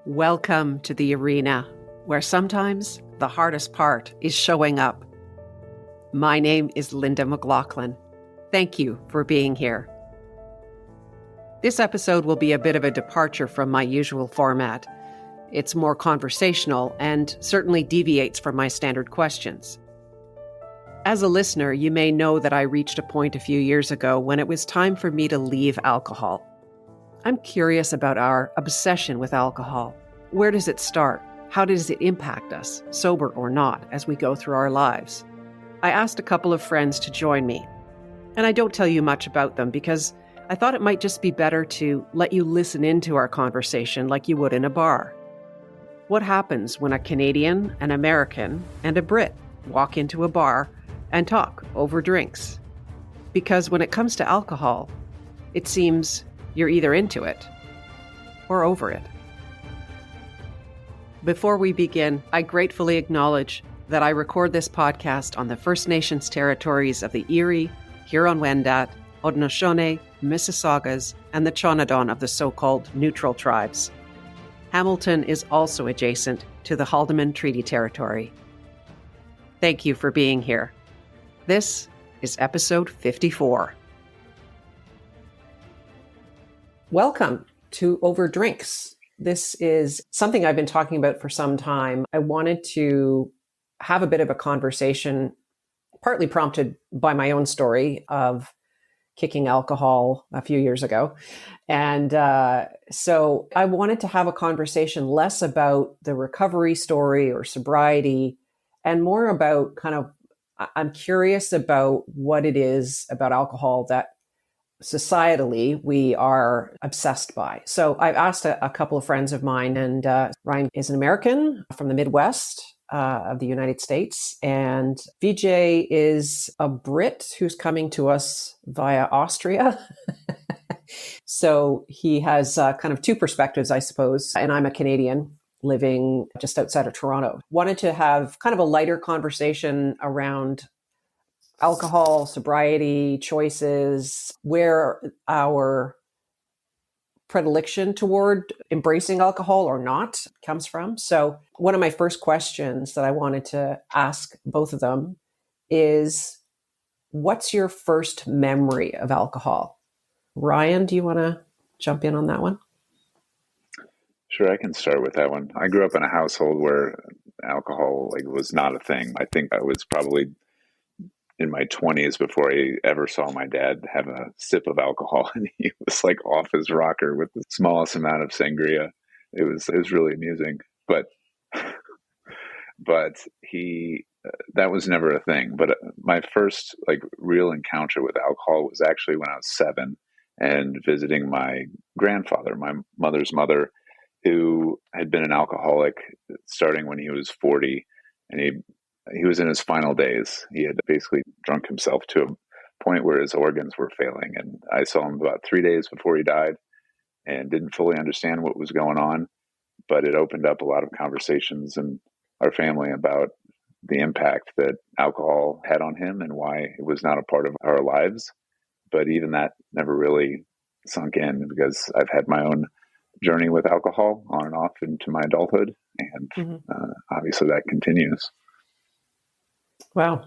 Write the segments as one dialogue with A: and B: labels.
A: Welcome to the arena, where sometimes the hardest part is showing up. My name is Linda McLachlan. Thank you for being here. This episode will be a bit of a departure from my usual format. It's more conversational and certainly deviates from my standard questions. As a listener, you may know that I reached a point a few years ago when it was time for me to leave alcohol. I'm curious about our obsession with alcohol. Where does it start? How does it impact us, sober or not, as we go through our lives? I asked a couple of friends to join me, and I don't tell you much about them because I thought it might just be better to let you listen into our conversation like you would in a bar. What happens when a Canadian, an American, and a Brit walk into a bar and talk over drinks? Because when it comes to alcohol, it seems you're either into it or over it. Before we begin, I gratefully acknowledge that I record this podcast on the First Nations territories of the Erie, Huron-Wendat, Haudenosaunee, Mississaugas, and the Chonodon of the so-called Neutral Tribes. Hamilton is also adjacent to the Haldimand Treaty Territory. Thank you for being here. This is episode 54. Welcome to Over Drinks. This is something I've been talking about for some time. I wanted to have a bit of a conversation, partly prompted by my own story of kicking alcohol a few years ago. And so I wanted to have a conversation less about the recovery story or sobriety and more about I'm curious about what it is about alcohol that societally we are obsessed by. So I've asked a couple of friends of mine, and Ryan is an American from the Midwest of the United States, and Vijay is a Brit who's coming to us via Austria. So he has kind of two perspectives, I suppose, and I'm a Canadian living just outside of Toronto. Wanted to have kind of a lighter conversation around alcohol, sobriety, choices, where our predilection toward embracing alcohol or not comes from. So one of my first questions that I wanted to ask both of them is, what's your first memory of alcohol? Ryan, do you want to jump in on that one?
B: Sure, I can start with that one. I grew up in a household where alcohol was not a thing. I think I was probably in my 20s before I ever saw my dad have a sip of alcohol, and he was off his rocker with the smallest amount of sangria. It was really amusing, but he that was never a thing. But my first real encounter with alcohol was actually when I was 7 and visiting my grandfather, my mother's mother, who had been an alcoholic starting when he was 40, and he was in his final days. He had basically drunk himself to a point where his organs were failing. And I saw him about 3 days before he died and didn't fully understand what was going on. But it opened up a lot of conversations in our family about the impact that alcohol had on him and why it was not a part of our lives. But even that never really sunk in, because I've had my own journey with alcohol on and off into my adulthood. And obviously that continues.
A: Wow.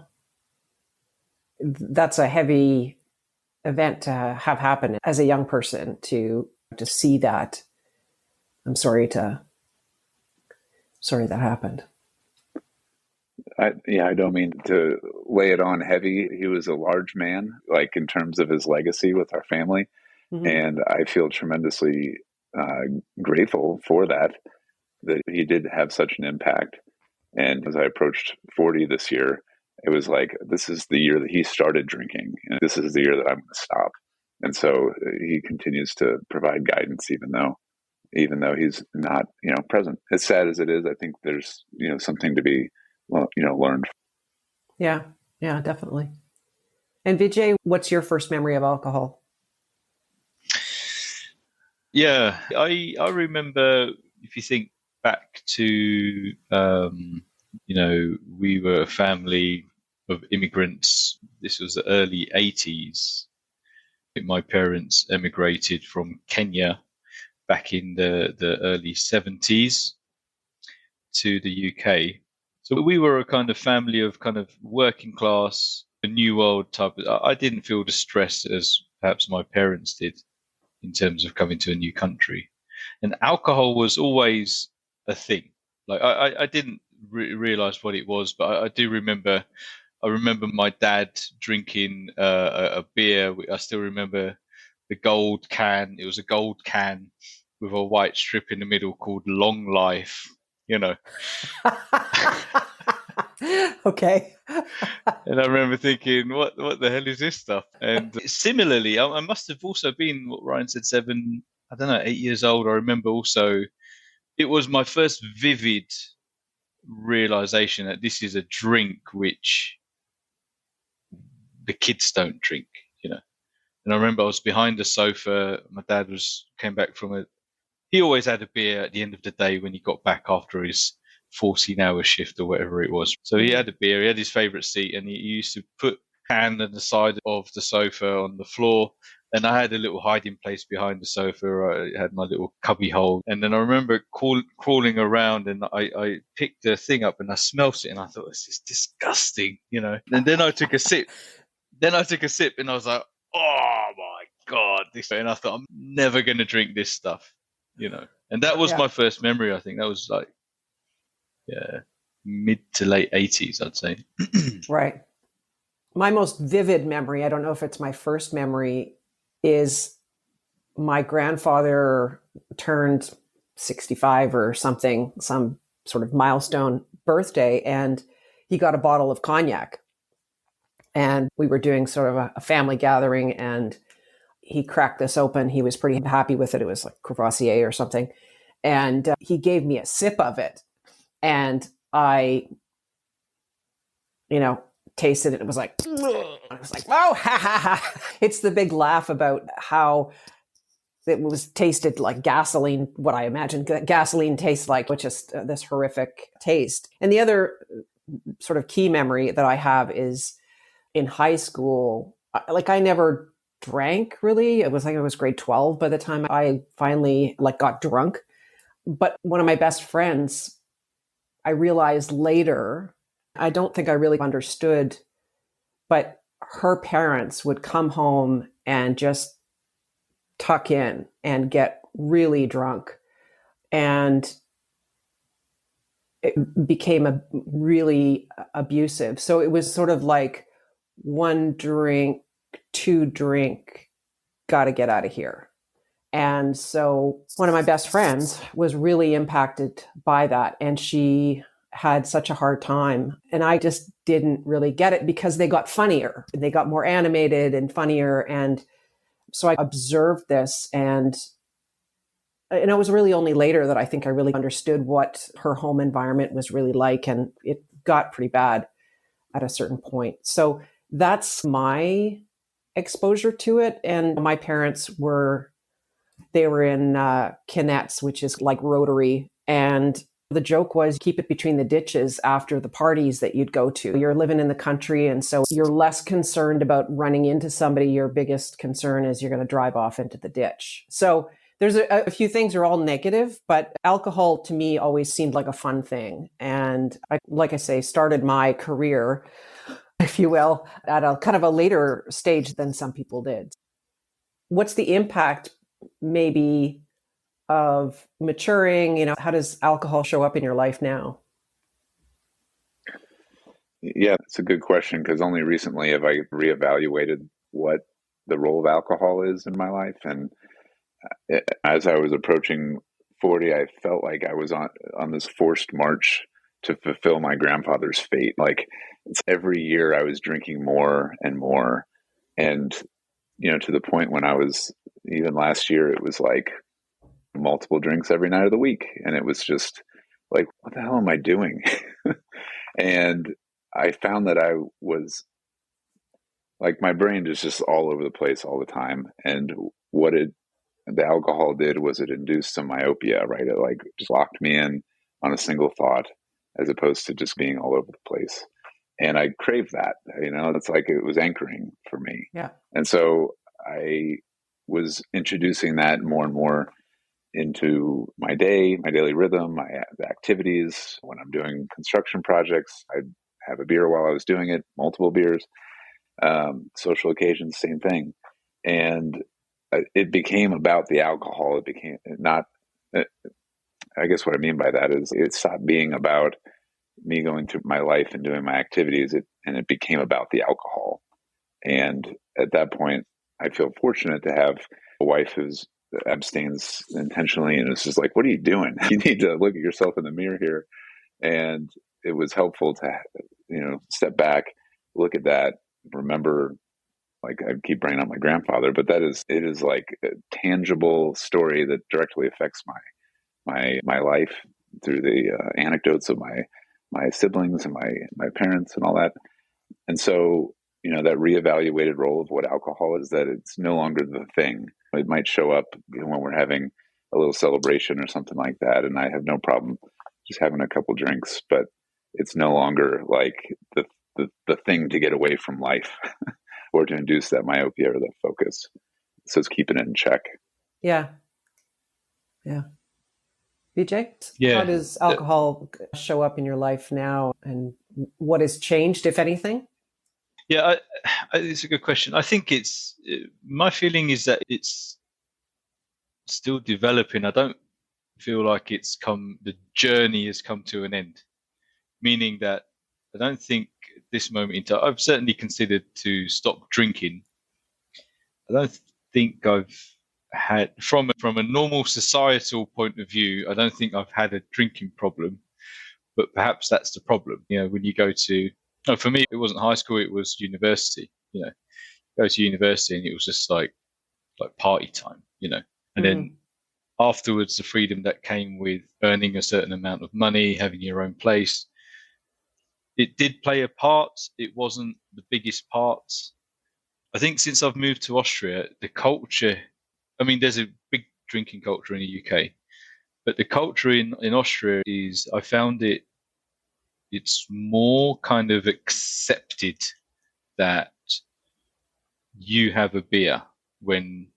A: That's a heavy event to have happen as a young person to see that. I'm sorry that happened.
B: I don't mean to lay it on heavy. He was a large man, in terms of his legacy with our family. Mm-hmm. And I feel tremendously grateful for that he did have such an impact. And as I approached 40 this year, it was this is the year that he started drinking, and this is the year that I'm going to stop. And so he continues to provide guidance, even though he's not, present. As sad as it is, I think there's, something to be, learned.
A: Yeah, definitely. And Vijay, what's your first memory of alcohol?
C: Yeah, I remember, if you think back to, we were a family of immigrants. This was the early 80s. My parents emigrated from Kenya back in the early 70s to the UK. So we were a kind of family of kind of working class, a new world type. I didn't feel the stress as perhaps my parents did in terms of coming to a new country. And alcohol was always a thing. Like I didn't realize what it was, but I do remember. I remember my dad drinking a beer. I still remember the gold can. It was a gold can with a white strip in the middle called Long Life. You know.
A: Okay.
C: And I remember thinking, what the hell is this stuff? And similarly, I must have also been, what Ryan said, 8 years old. I remember also, it was my first vivid realization that this is a drink which the kids don't drink, you know. And I remember I was behind the sofa. My dad came back from he always had a beer at the end of the day when he got back after his 14-hour shift or whatever it was. So he had a beer, he had his favorite seat, and he used to put hand on the side of the sofa on the floor. And I had a little hiding place behind the sofa. I had my little cubby hole. And then I remember crawling around, and I picked the thing up and I smelt it, and I thought, this is disgusting, you know. And then I took a sip. And I was like, oh my God. And I thought, I'm never going to drink this stuff, you know. And that was my first memory, I think. That was like, mid to late 80s, I'd say.
A: Right. My most vivid memory, I don't know if it's my first memory, is my grandfather turned 65 or something, some sort of milestone birthday, and he got a bottle of cognac. And we were doing sort of a family gathering, and he cracked this open. He was pretty happy with it. It was like Courvoisier or something. And he gave me a sip of it. And I, tasted it. It was like, I was like, oh, ha, ha, ha. It's the big laugh about how it was tasted like gasoline, what I imagine gasoline tastes like, which is this horrific taste. And the other sort of key memory that I have is in high school, like I never drank really. It was like I was grade 12 by the time I finally got drunk. But one of my best friends, I realized later, I don't think I really understood, but her parents would come home and just tuck in and get really drunk. And it became really abusive. So it was sort of like 1 drink, 2 drink, got to get out of here. And so one of my best friends was really impacted by that. And she had such a hard time. And I just didn't really get it because they got funnier. They got more animated and funnier. And so I observed this, and it was really only later that I think I really understood what her home environment was really like. And it got pretty bad at a certain point. So that's my exposure to it. And my parents were in Kinettes, which is like Rotary. And the joke was keep it between the ditches after the parties that you'd go to. You're living in the country, and so you're less concerned about running into somebody. Your biggest concern is you're going to drive off into the ditch. So there's a few things are all negative, but alcohol to me always seemed like a fun thing. And I started my career, if you will, at a kind of a later stage than some people did. What's the impact maybe of maturing? How does alcohol show up in your life now?
B: Yeah, that's a good question, because only recently have I reevaluated what the role of alcohol is in my life. And as I was approaching 40, I felt like I was on this forced march to fulfill my grandfather's fate. Like every year I was drinking more and more. And, to the point when I was, even last year, it was like multiple drinks every night of the week. And it was just like, what the hell am I doing? And I found that I was like, my brain is just all over the place all the time. And what the alcohol did was it induced some myopia, right? It just locked me in on a single thought as opposed to just being all over the place. And I craved that, it's like it was anchoring for me.
A: Yeah.
B: And so I was introducing that more and more into my day, my daily rhythm, my activities. When I'm doing construction projects, I'd have a beer while I was doing it, multiple beers. Social occasions, same thing. And it became about the alcohol. It became not, I guess what I mean by that is it stopped being about me going through my life and doing my activities, and it became about the alcohol. And at that point, I feel fortunate to have a wife who's abstains intentionally, and it's just like, what are you doing? You need to look at yourself in the mirror here. And it was helpful to, step back, look at that, remember, like I keep bringing up my grandfather, but it is like a tangible story that directly affects my life through the anecdotes of my siblings and my parents and all that. And so, that reevaluated role of what alcohol is, that it's no longer the thing. It might show up when we're having a little celebration or something like that, and I have no problem just having a couple drinks, but it's no longer like the thing to get away from life or to induce that myopia or that focus. So it's keeping it in check.
A: Yeah. Vijay,
C: Yeah.
A: how does alcohol show up in your life now, and what has changed, if anything?
C: Yeah, it's a good question. I think my feeling is that it's still developing. I don't feel like the journey has come to an end, meaning that I don't think at this moment in time, I've certainly considered to stop drinking. I don't think I've had, from a normal societal point of view, I don't think I've had a drinking problem, but perhaps that's the problem. When you go to, for me, it wasn't high school, it was university. Go to university and it was just like party time, and then afterwards, the freedom that came with earning a certain amount of money, having your own place, it did play a part. It wasn't the biggest part. I think since I've moved to Austria, the culture, there's a big drinking culture in the UK, but the culture in Austria I found it's more kind of accepted that you have a beer when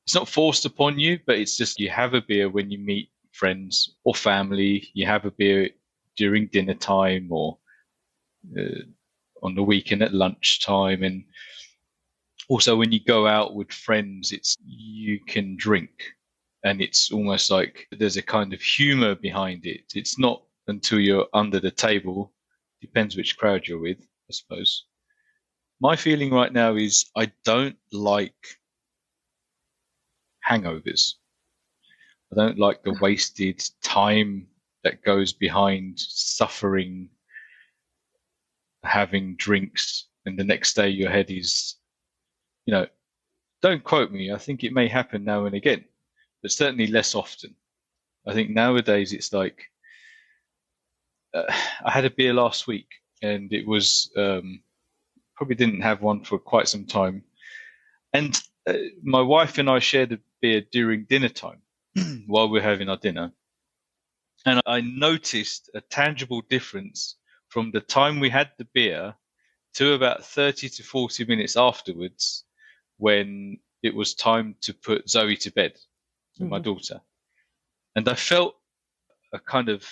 C: it's not forced upon you, but it's just you have a beer when you meet friends or family. You have a beer during dinner time or on the weekend at lunchtime. And also when you go out with friends, you can drink. And it's almost like there's a kind of humor behind it. It's not until you're under the table. Depends which crowd you're with, I suppose. My feeling right now is I don't like hangovers. I don't like the wasted time that goes behind suffering, having drinks, and the next day your head is, don't quote me. I think it may happen now and again, but certainly less often. I think nowadays it's like, I had a beer last week and it was, probably didn't have one for quite some time. And my wife and I shared a beer during dinner time while we're having our dinner. And I noticed a tangible difference from the time we had the beer to about 30 to 40 minutes afterwards, when it was time to put Zoe to bed, my daughter. And I felt a kind of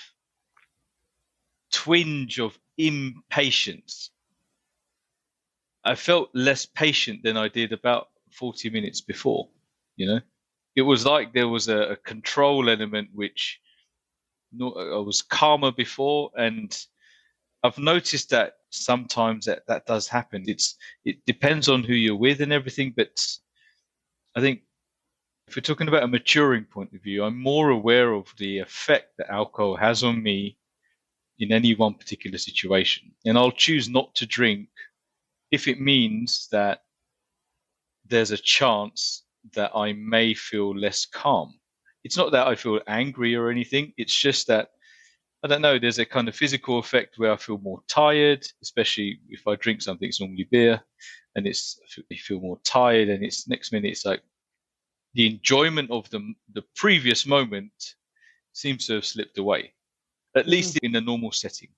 C: twinge of impatience. I felt less patient than I did about 40 minutes before, It was like there was a control element which I was calmer before, and I've noticed that sometimes that does happen. It depends on who you're with and everything, but I think if we're talking about a maturing point of view, I'm more aware of the effect that alcohol has on me in any one particular situation. And I'll choose not to drink if it means that there's a chance that I may feel less calm. It's not that I feel angry or anything. It's just that, I don't know, there's a kind of physical effect where I feel more tired, especially if I drink something, it's normally beer, and I feel more tired, and it's next minute, it's like the enjoyment of the previous moment seems to have slipped away, at least in a normal setting.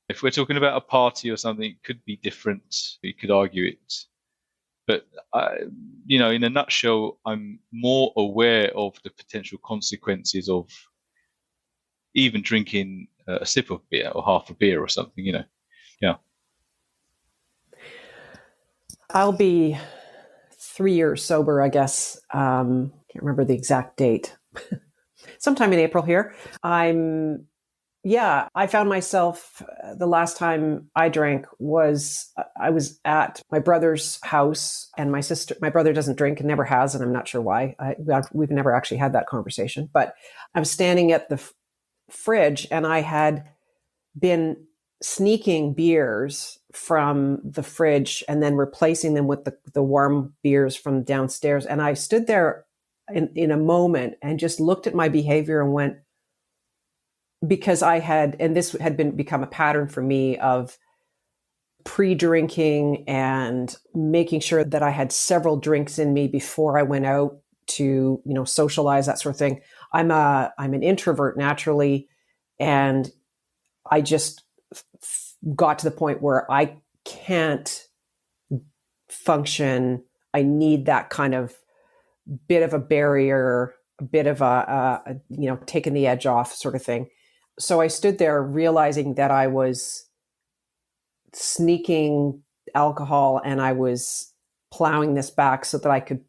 C: If we're talking about a party or something, it could be different. You could argue it But in a nutshell, I'm more aware of the potential consequences of even drinking a sip of beer or half a beer or something. Yeah.
A: I'll be 3 years sober, I guess. Can't remember the exact date. Sometime in April here. I found myself the last time I drank was I was at my brother's house, and my brother doesn't drink and never has, and I'm not sure why. We've never actually had that conversation, but I was standing at the fridge and I had been sneaking beers from the fridge and then replacing them with the warm beers from downstairs. And I stood there in a moment and just looked at my behavior and went, because this had become a pattern for me of pre-drinking and making sure that I had several drinks in me before I went out to, socialize, that sort of thing. I'm an introvert naturally, and I just got to the point where I can't function. I need that kind of bit of a barrier, a bit of a taking the edge off sort of thing. So I stood there realizing that I was sneaking alcohol and I was plowing this back so that I could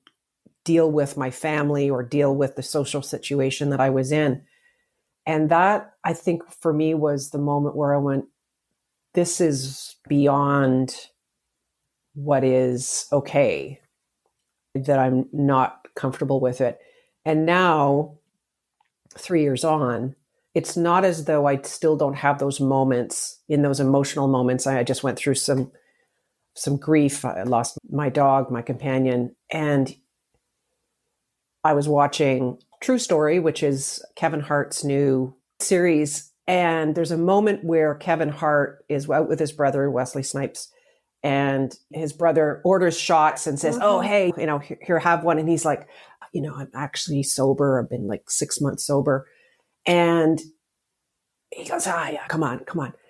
A: deal with my family or deal with the social situation that I was in. And that, I think, for me was the moment where I went, this is beyond what is okay, that I'm not comfortable with it. And now, 3 years on, it's not as though I still don't have those moments, in those emotional moments. I just went through some grief. I lost my dog, my companion, and I was watching True Story, which is Kevin Hart's new series. And there's a moment where Kevin Hart is out with his brother, Wesley Snipes, and his brother orders shots and says, "Oh, hey, here, have one." And he's like, "I'm actually sober. I've been like 6 months sober." And he goes, yeah, come on.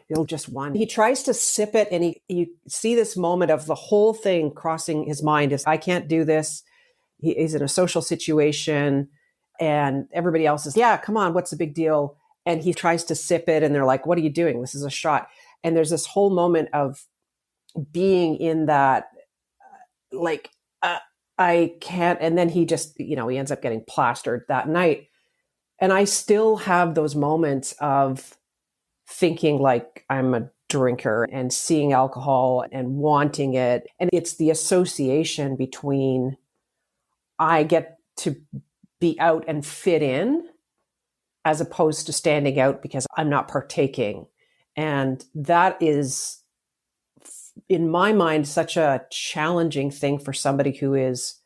A: It'll just one. He tries to sip it, and you see this moment of the whole thing crossing his mind is, I can't do this. He's in a social situation, and everybody else is, yeah, come on, what's the big deal? And he tries to sip it, and they're like, what are you doing? This is a shot. And there's this whole moment of being in that, I can't. And then he just, he ends up getting plastered that night. And I still have those moments of thinking like I'm a drinker and seeing alcohol and wanting it. And it's the association between I get to be out and fit in as opposed to standing out because I'm not partaking. And that is, in my mind, such a challenging thing for somebody who is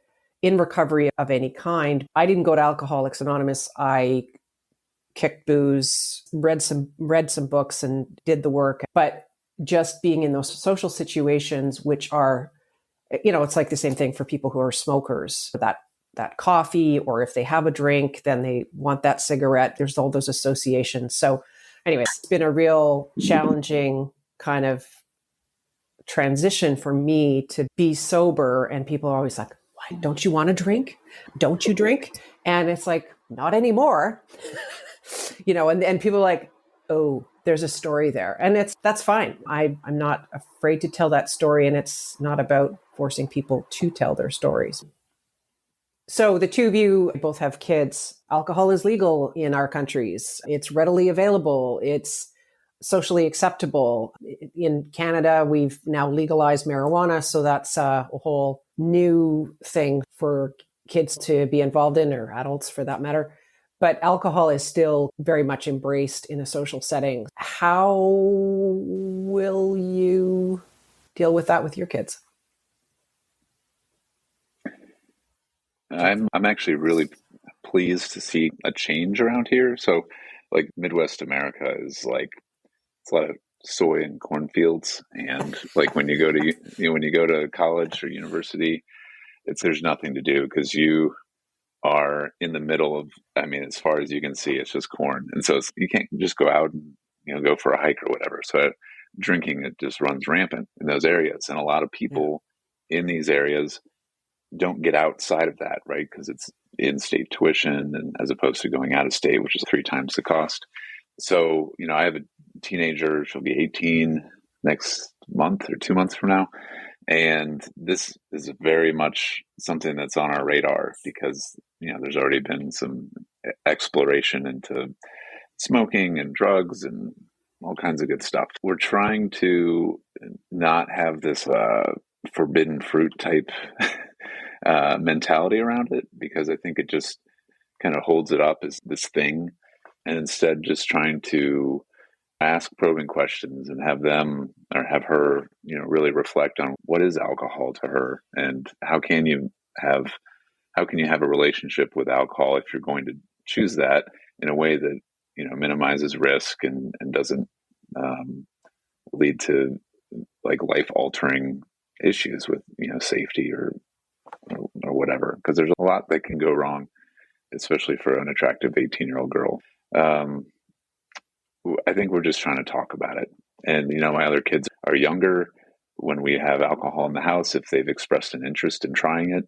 A: in recovery of any kind. I didn't go to Alcoholics Anonymous. I kicked booze, read some books and did the work. But just being in those social situations, which are, it's like the same thing for people who are smokers, that coffee, or if they have a drink, then they want that cigarette. There's all those associations. So anyway, it's been a real challenging kind of transition for me to be sober. And people are always like, why don't you want to drink? Don't you drink? And it's like, not anymore. And people are like, oh, there's a story there. And that's fine. I'm not afraid to tell that story. And it's not about forcing people to tell their stories. So the two of you both have kids. Alcohol is legal in our countries. It's readily available. It's socially acceptable. In Canada, we've now legalized marijuana. So that's a whole new thing for kids to be involved in, or adults for that matter. But alcohol is still very much embraced in a social setting. How will you deal with that with your kids?
B: I'm actually really pleased to see a change around here. So, like, Midwest America is like, it's a lot of soy and cornfields, and like when you go to college or university, there's nothing to do because you are in the middle of, as far as you can see, it's just corn, and so you can't just go out and go for a hike or whatever. So drinking, it just runs rampant in those areas, and a lot of people in these areas don't get outside of that, right? Because it's in-state tuition, and as opposed to going out of state, which is 3 times the cost. So, I have a teenager, she'll be 18 next month or 2 months from now. And this is very much something that's on our radar because, there's already been some exploration into smoking and drugs and all kinds of good stuff. We're trying to not have this forbidden fruit type mentality around it, because I think it just kind of holds it up as this thing, and instead just trying to ask probing questions and have them or have her, really reflect on what is alcohol to her, and how can you have a relationship with alcohol if you're going to choose that in a way that, minimizes risk and doesn't lead to like life altering issues with, safety or whatever, because there's a lot that can go wrong, especially for an attractive 18-year-old girl. I think we're just trying to talk about it. And, my other kids are younger. When we have alcohol in the house, if they've expressed an interest in trying it,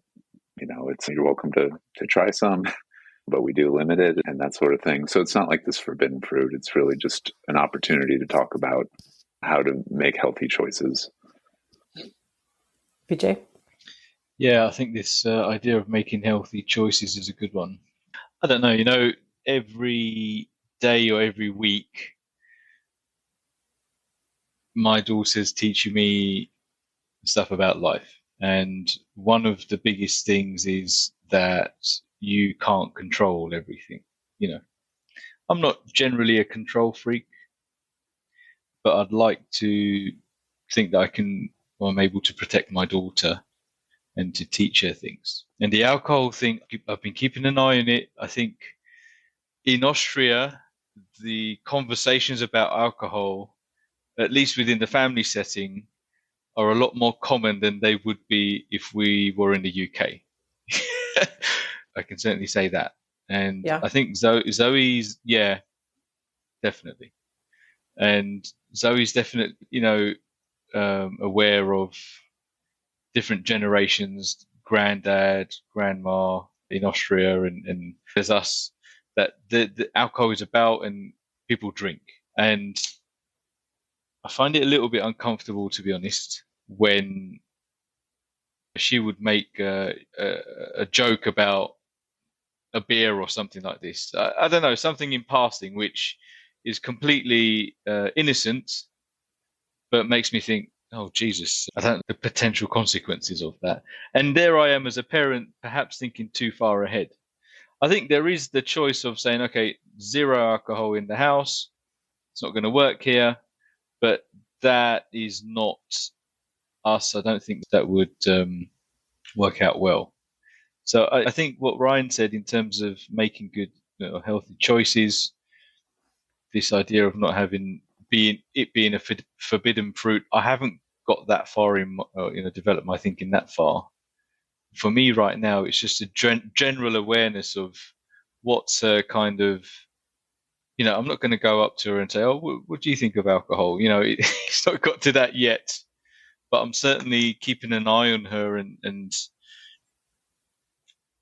B: you're welcome to try some, but we do limit it and that sort of thing. So it's not like this forbidden fruit. It's really just an opportunity to talk about how to make healthy choices.
A: Vijay?
C: Yeah, I think this idea of making healthy choices is a good one. I don't know, every day or every week, my daughter's teaching me stuff about life. And one of the biggest things is that you can't control everything. I'm not generally a control freak, but I'd like to think that I'm able to protect my daughter and to teach her things. And the alcohol thing, I've been keeping an eye on it. I think in Austria, the conversations about alcohol, at least within the family setting, are a lot more common than they would be if we were in the UK. I can certainly say that. And yeah. I think Zoe's, definitely. And Zoe's definitely, aware of different generations, granddad, grandma in Austria, and there's us, that the alcohol is about, and people drink. And I find it a little bit uncomfortable, to be honest, when she would make a joke about a beer or something like this. I don't know, something in passing which is completely innocent, but makes me think, oh, Jesus, I don't know the potential consequences of that. And there I am as a parent, perhaps thinking too far ahead. I think there is the choice of saying, okay, 0 alcohol in the house. It's not going to work here, but that is not us. I don't think that would work out well. So I think what Ryan said in terms of making good, healthy choices, this idea of not having being a forbidden fruit, I haven't got that far in, developed my thinking that far. For me right now, it's just a general awareness of what's a kind of, I'm not going to go up to her and say, oh, what do you think of alcohol? It's not got to that yet, but I'm certainly keeping an eye on her, and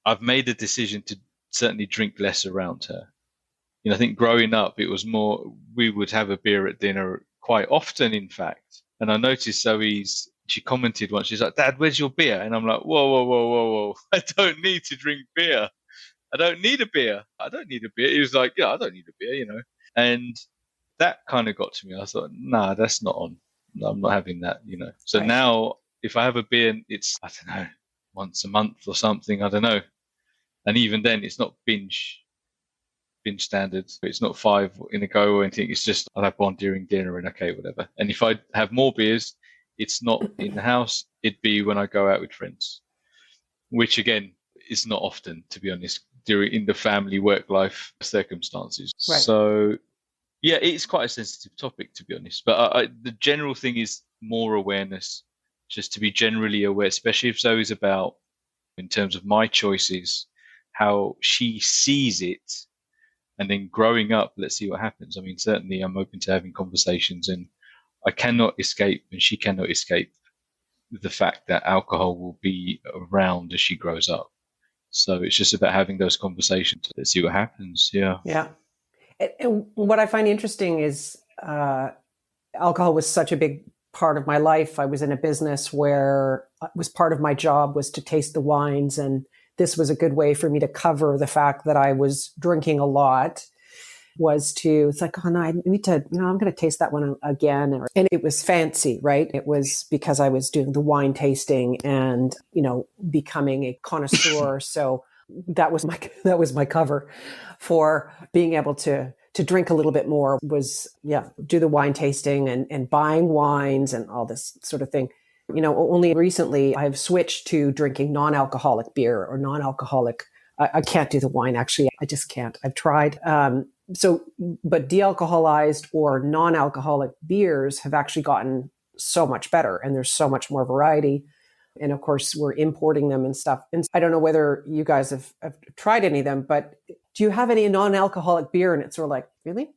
C: I've made a decision to certainly drink less around her. I think growing up, it was more, we would have a beer at dinner quite often, in fact. And I noticed she commented once, she's like, Dad, where's your beer? And I'm like, whoa. I don't need to drink beer. I don't need a beer. He was like, yeah, I don't need a beer, And that kind of got to me. I thought, nah, that's not on. I'm not having that, So right. Now, if I have a beer, it's, I don't know, once a month or something, I don't know. And even then, it's not binge standards. It's not 5 in a go or anything. It's just I'll have one during dinner and okay, whatever. And if I have more beers, it's not in the house. It'd be when I go out with friends, which again is not often, to be honest, in the family work life circumstances. Right. So yeah, it's quite a sensitive topic, to be honest. But the general thing is more awareness, just to be generally aware, especially if Zoe's about, in terms of my choices, how she sees it. And then growing up, let's see what happens. I mean, certainly I'm open to having conversations, and I cannot escape and she cannot escape the fact that alcohol will be around as she grows up. So it's just about having those conversations. Let's see what happens. Yeah.
A: Yeah. And what I find interesting is alcohol was such a big part of my life. I was in a business where it was part of my job was to taste the wines. And this was a good way for me to cover the fact that I was drinking a lot. It's like, oh no, I need to, I'm going to taste that one again. And it was fancy, right? It was because I was doing the wine tasting and, becoming a connoisseur. So that was my cover for being able to drink a little bit more was, do the wine tasting and buying wines and all this sort of thing. Only recently I've switched to drinking non-alcoholic beer or non-alcoholic. I can't do the wine. Actually, I just can't. I've tried. But de-alcoholized or non-alcoholic beers have actually gotten so much better, and there's so much more variety. And of course, we're importing them and stuff. And I don't know whether you guys have tried any of them, but do you have any non-alcoholic beer? And it's sort of like, really?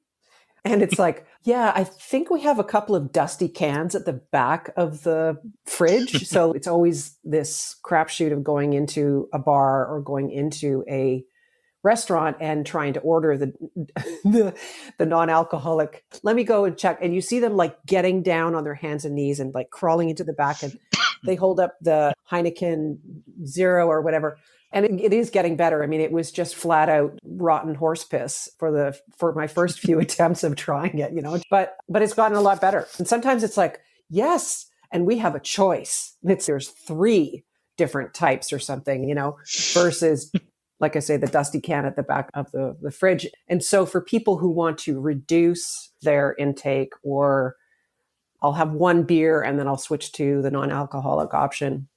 A: And it's like, yeah, I think we have a couple of dusty cans at the back of the fridge. So it's always this crapshoot of going into a bar or going into a restaurant and trying to order the non-alcoholic. Let me go and check. And you see them like getting down on their hands and knees and like crawling into the back, and they hold up the Heineken Zero or whatever. And it is getting better. I mean, it was just flat out rotten horse piss for my first few attempts of trying it, but it's gotten a lot better. And sometimes it's like, yes, and we have a choice. There's 3 different types or something, versus, like I say, the dusty can at the back of the fridge. And so for people who want to reduce their intake, or I'll have one beer and then I'll switch to the non-alcoholic option,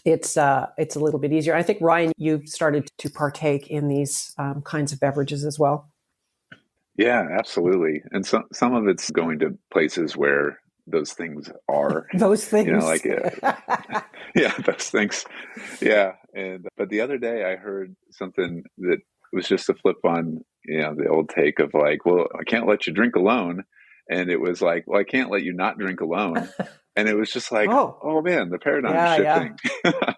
A: it's a little bit easier. I think, Ryan, you've started to partake in these kinds of beverages as well.
B: Yeah, absolutely. And some of it's going to places where those things are.
A: Those things.
B: Yeah, those things. Yeah. But the other day I heard something that was just a flip on, the old take of like, well, I can't let you drink alone. And it was like, well, I can't let you not drink alone. And it was just like, oh man, the paradigm shifting. Yeah.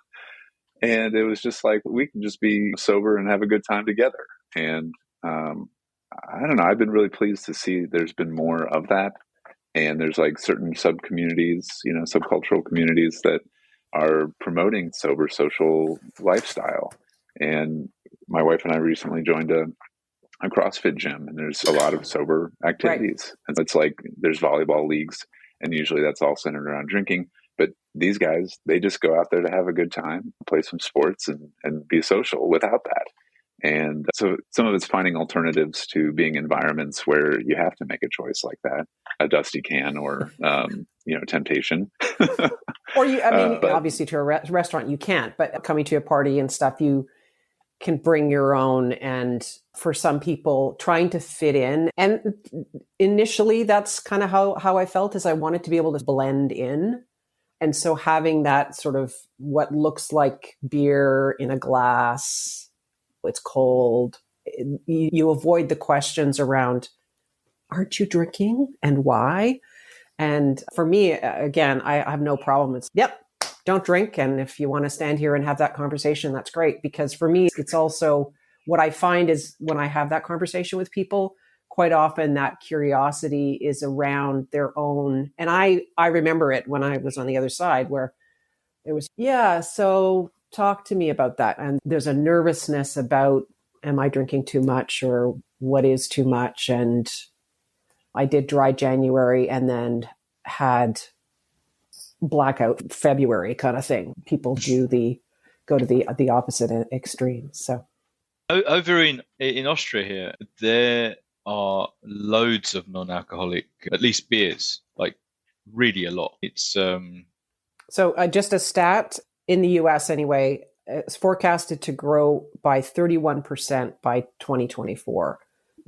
B: And it was just like, we can just be sober and have a good time together. And I don't know, I've been really pleased to see there's been more of that. And there's like certain sub-communities, subcultural communities that are promoting sober social lifestyle. And my wife and I recently joined a CrossFit gym, and there's a lot of sober activities. Right. And it's like there's volleyball leagues, and usually that's all centered around drinking. But these guys, they just go out there to have a good time, play some sports, and be social without that. And so some of it's finding alternatives to being environments where you have to make a choice like that, a dusty can or, temptation.
A: Or obviously to a restaurant you can't, but coming to a party and stuff, you can bring your own. And for some people, trying to fit in. And initially, that's kind of how I felt, is I wanted to be able to blend in. And so having that sort of what looks like beer in a glass, it's cold, you avoid the questions around, aren't you drinking and why? And for me, again, I have no problem. It's, don't drink. And if you want to stand here and have that conversation, that's great. Because for me, it's also what I find is when I have that conversation with people, quite often that curiosity is around their own. And I remember it when I was on the other side where it was, so talk to me about that. And there's a nervousness about, am I drinking too much or what is too much? And I did dry January and then had blackout February kind of thing. People go to the opposite extreme. So
C: over in Austria here, there are loads of non-alcoholic, at least beers, like really a lot. It's
A: so just a stat in the US anyway, it's forecasted to grow by 31% by 2024.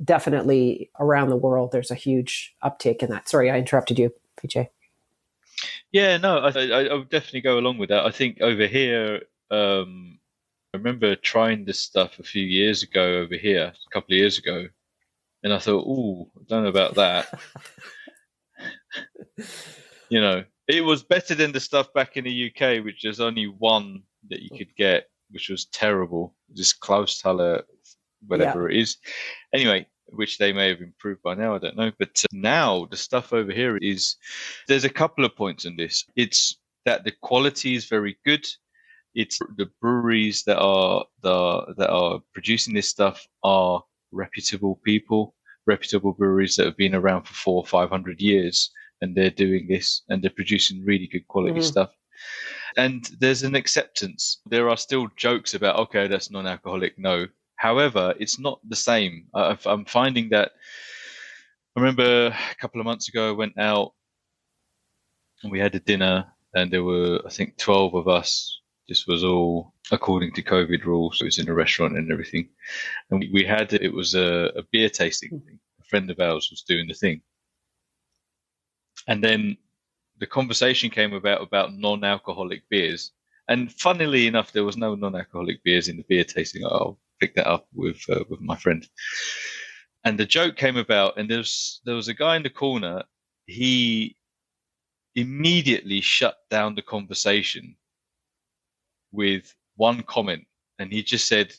A: Definitely around the world, there's a huge uptick in that. Sorry, I interrupted you, Vijay.
C: Yeah, no, I would definitely go along with that. I think over here, I remember trying this stuff a few years ago over here, a couple of years ago, and I thought, I don't know about that. It was better than the stuff back in the UK, which there's only one that you could get, which was terrible. Just Klausthal, whatever it is. Anyway, which they may have improved by now, I don't know. But now the stuff over here there's a couple of points on this. It's that the quality is very good. It's the breweries that are producing this stuff are reputable people, reputable breweries that have been around for 400 or 500 years, and they're doing this and they're producing really good quality stuff. And there's an acceptance. There are still jokes about, okay, that's non-alcoholic. No. However, it's not the same. I'm finding that. I remember a couple of months ago, I went out and we had a dinner, and there were, I think, 12 of us. This was all according to COVID rules. It was in a restaurant and everything. And we had, it was a beer tasting thing. A friend of ours was doing the thing. And then the conversation came about non-alcoholic beers. And funnily enough, there was no non-alcoholic beers in the beer tasting. I'll pick that up with my friend. And the joke came about, and there was a guy in the corner. He immediately shut down the conversation with one comment, and he just said,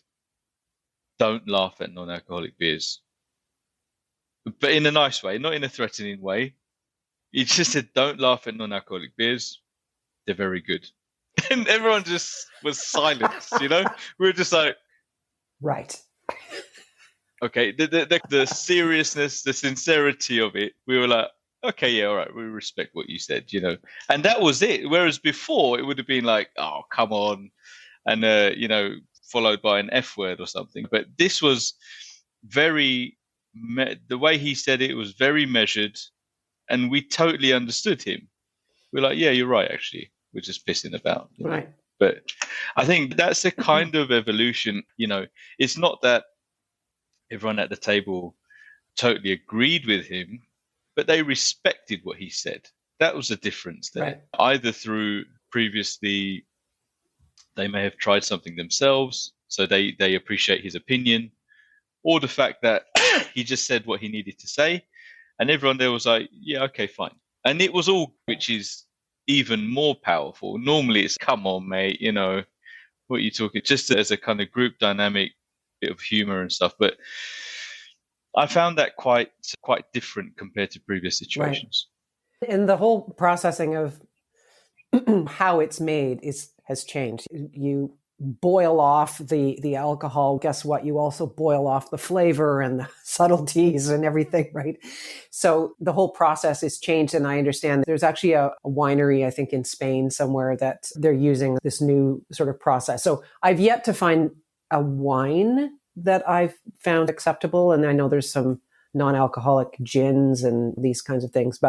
C: "Don't laugh at non-alcoholic beers," but in a nice way, not in a threatening way. He just said, "Don't laugh at non-alcoholic beers; they're very good." And everyone just was silent. We were just like,
A: right.
C: Okay, the seriousness, the sincerity of it, we were like, okay, yeah, all right, we respect what you said, and that was it. Whereas before, it would have been like, oh, come on, and followed by an F word or something. But this was the way he said it was very measured, and we totally understood him. We're like, yeah, you're right. Actually, we're just pissing about,
A: right?
C: But I think that's a kind of evolution. It's not that everyone at the table totally agreed with him, but they respected what he said. That was the difference there.
A: Right.
C: Either through previously they may have tried something themselves, so they appreciate his opinion, or the fact that he just said what he needed to say, and everyone there was like, yeah, okay, fine. And it was all, which is even more powerful. Normally it's, come on, mate, what are you talking? Just as a kind of group dynamic, bit of humor and stuff. But I found that quite different compared to previous situations.
A: Right. And the whole processing of how it's made has changed. You boil off the alcohol. Guess what? You also boil off the flavor and the subtleties and everything, right? So the whole process is changed. And I understand there's actually a winery, I think in Spain somewhere, that they're using this new sort of process. So I've yet to find a wine that I've found acceptable. And I know there's some non-alcoholic gins and these kinds of things,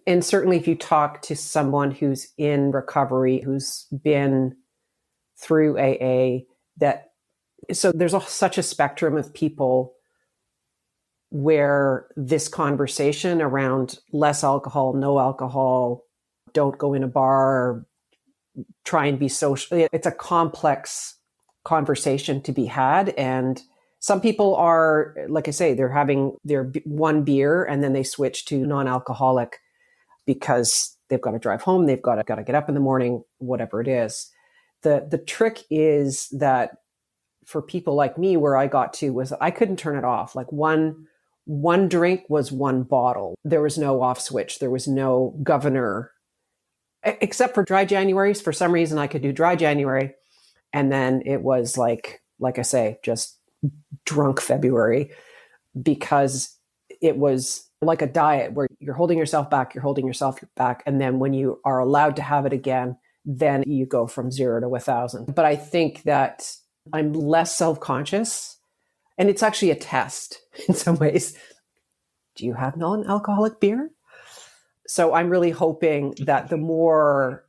A: and certainly if you talk to someone who's in recovery, who's been through AA, so there's such a spectrum of people where this conversation around less alcohol, no alcohol, don't go in a bar, try and be social. It's a complex conversation to be had. And some people are, like I say, they're having their one beer and then they switch to non-alcoholic because they've got to drive home, they've got to get up in the morning, whatever it is. The trick is that for people like me, where I got to was I couldn't turn it off. Like one drink was one bottle. There was no off switch. There was no governor, except for dry Januaries. For some reason, I could do dry January. And then it was like I say, just drunk February, because it was like a diet where you're holding yourself back. And then when you are allowed to have it again, then you go from 0 to 1,000. But I think that I'm less self-conscious, and it's actually a test in some ways. Do you have non-alcoholic beer? So I'm really hoping that the more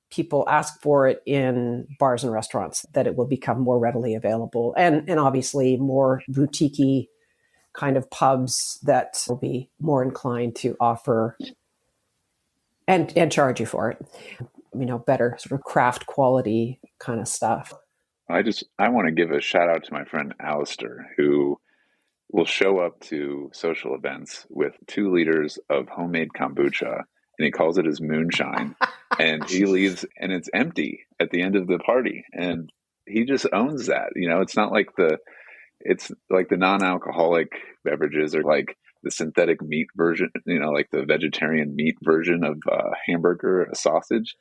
A: people ask for it in bars and restaurants, that it will become more readily available, and obviously more boutique-y kind of pubs that will be more inclined to offer and charge you for it, better sort of craft quality kind of stuff.
B: I want to give a shout out to my friend Alistair, who will show up to social events with 2 liters of homemade kombucha and he calls it his moonshine. And he leaves and it's empty at the end of the party. And he just owns that. It's not like it's like the non-alcoholic beverages are like the synthetic meat version, like the vegetarian meat version of a hamburger, a sausage.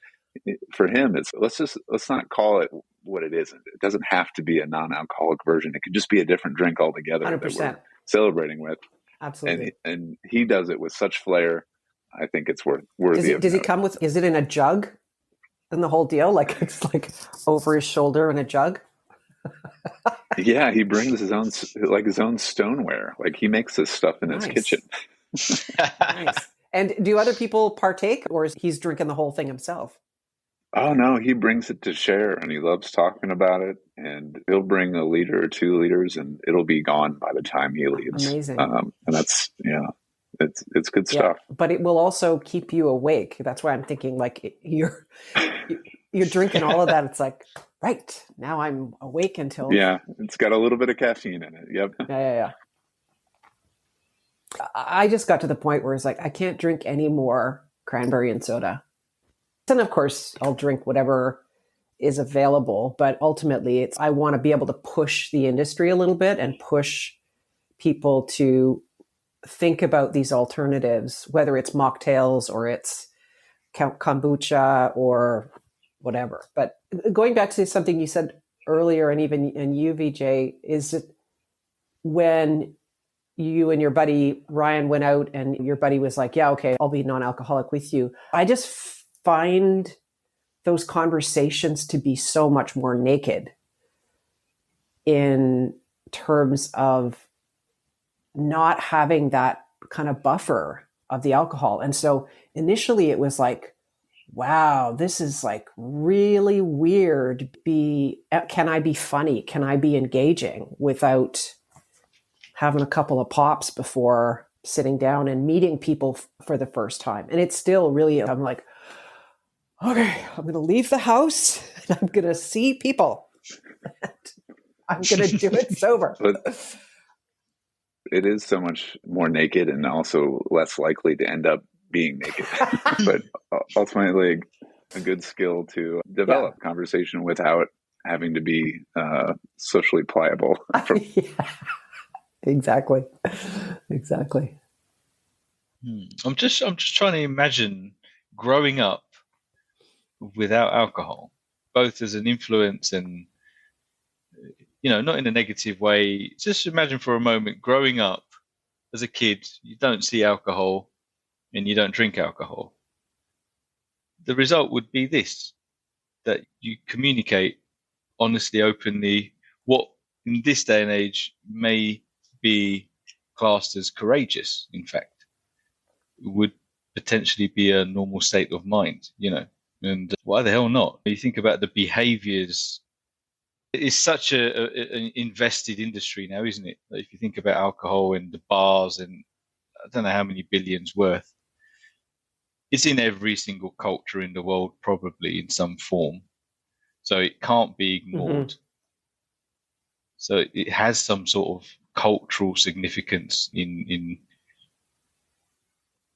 B: For him, it's let's not call it what it isn't. It doesn't have to be a non-alcoholic version. It could just be a different drink altogether
A: 100%.
B: that we're celebrating with.
A: Absolutely.
B: And he does it with such flair. I think it's worthy of
A: Does he
B: note.
A: come with, is it in a jug and the whole deal? Like it's like over his shoulder in a jug?
B: Yeah, he brings his own stoneware. Like he makes this stuff in his kitchen.
A: Nice. And do other people partake, or is he's drinking the whole thing himself?
B: Oh no, he brings it to share, and he loves talking about it. And he'll bring a liter or 2 liters, and it'll be gone by the time he leaves.
A: Amazing.
B: And that's it's good stuff.
A: But it will also keep you awake. That's why I'm thinking like you're drinking all of that. It's like, right, now I'm awake until...
B: Yeah, it's got a little bit of caffeine in it. Yep.
A: Yeah. I just got to the point where it's like, I can't drink any more cranberry and soda. And of course, I'll drink whatever is available. But ultimately, I want to be able to push the industry a little bit and push people to think about these alternatives, whether it's mocktails or it's kombucha or whatever. But going back to something you said earlier, and even and you, Vijay, is that when you and your buddy Ryan went out and your buddy was like, yeah, okay, I'll be non-alcoholic with you. I just find those conversations to be so much more naked in terms of not having that kind of buffer of the alcohol. And so initially it was like, wow, this is like really weird. Can I be funny? Can I be engaging without having a couple of pops before sitting down and meeting people for the first time? And it's still really, I'm like, okay, I'm going to leave the house and I'm going to see people. I'm going to do it sober.
B: But it is so much more naked and also less likely to end up being naked. But ultimately, a good skill to develop conversation without having to be socially pliable.
A: Exactly.
C: I'm just trying to imagine growing up without alcohol, both as an influence and, not in a negative way. Just imagine for a moment growing up as a kid, you don't see alcohol and you don't drink alcohol. The result would be this, that you communicate honestly, openly, what in this day and age may be classed as courageous, in fact, would potentially be a normal state of mind, and why the hell not? You think about the behaviors. It's such an invested industry now, isn't it? If you think about alcohol and the bars and I don't know how many billions worth, it's in every single culture in the world, probably in some form. So it can't be ignored. Mm-hmm. So it has some sort of cultural significance in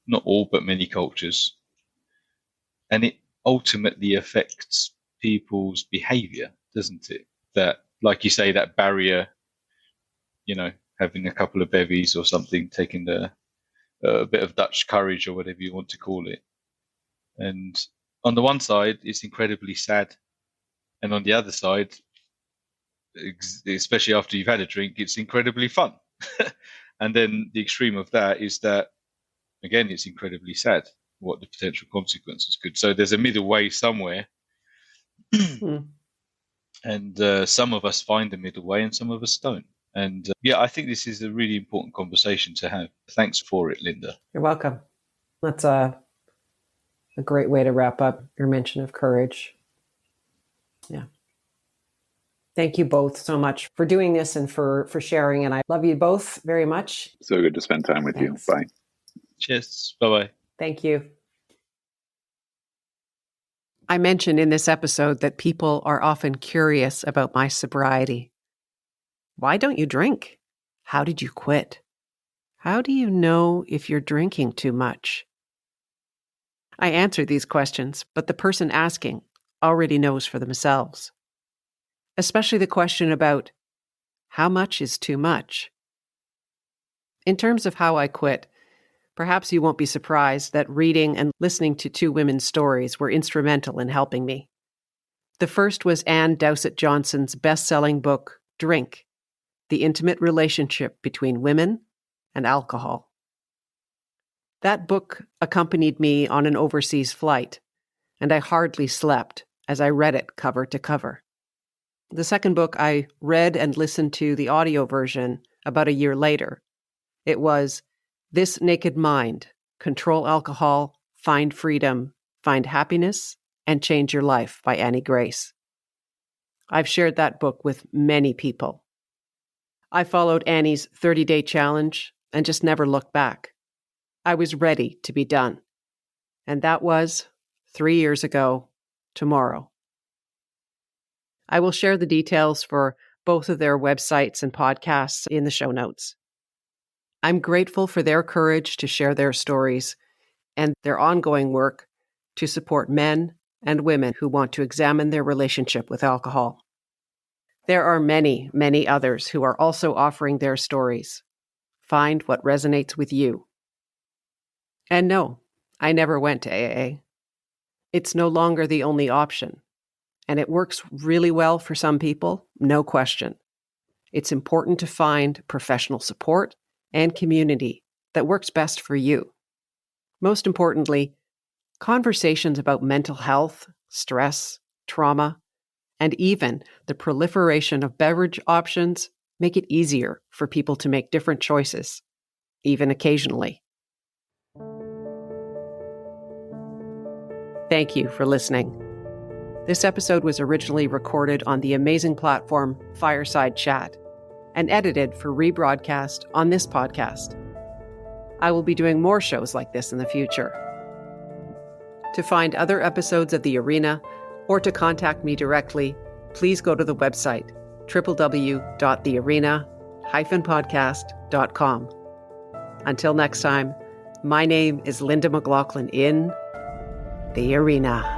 C: not all, but many cultures. And it ultimately affects people's behavior, doesn't it? That, like you say, that barrier, having a couple of bevies or something, taking a bit of Dutch courage or whatever you want to call it. And on the one side, it's incredibly sad. And on the other side, especially after you've had a drink, it's incredibly fun. And then the extreme of that is that, again, it's incredibly sad what the potential consequences could. So there's a middle way somewhere. And some of us find the middle way and some of us don't. And I think this is a really important conversation to have. Thanks for it, Linda.
A: You're welcome. That's a great way to wrap up your mention of courage. Yeah. Thank you both so much for doing this and for sharing. And I love you both very much.
B: So good to spend time with you. Bye.
C: Cheers. Bye-bye.
A: Thank you.
D: I mentioned in this episode that people are often curious about my sobriety. Why don't you drink? How did you quit? How do you know if you're drinking too much? I answer these questions, but the person asking already knows for themselves. Especially the question about how much is too much. In terms of how I quit, perhaps you won't be surprised that reading and listening to two women's stories were instrumental in helping me. The first was Ann Dowsett Johnston's best-selling book, Drink: The Intimate Relationship Between Women and Alcohol. That book accompanied me on an overseas flight, and I hardly slept as I read it cover to cover. The second book, I read and listened to the audio version about a year later. It was This Naked Mind: Control Alcohol, Find Freedom, Find Happiness, and Change Your Life by Annie Grace. I've shared that book with many people. I followed Annie's 30-day challenge and just never looked back. I was ready to be done. And that was 3 years ago tomorrow. I will share the details for both of their websites and podcasts in the show notes. I'm grateful for their courage to share their stories and their ongoing work to support men and women who want to examine their relationship with alcohol. There are many, many others who are also offering their stories. Find what resonates with you. And no, I never went to AA. It's no longer the only option. And it works really well for some people, no question. It's important to find professional support and community that works best for you. Most importantly, conversations about mental health, stress, trauma, and even the proliferation of beverage options make it easier for people to make different choices, even occasionally. Thank you for listening. This episode was originally recorded on the amazing platform Fireside Chat and edited for rebroadcast on this podcast. I will be doing more shows like this in the future. To find other episodes of The Arena or to contact me directly, please go to the website www.thearena-podcast.com. Until next time, my name is Linda McLachlan in The Arena.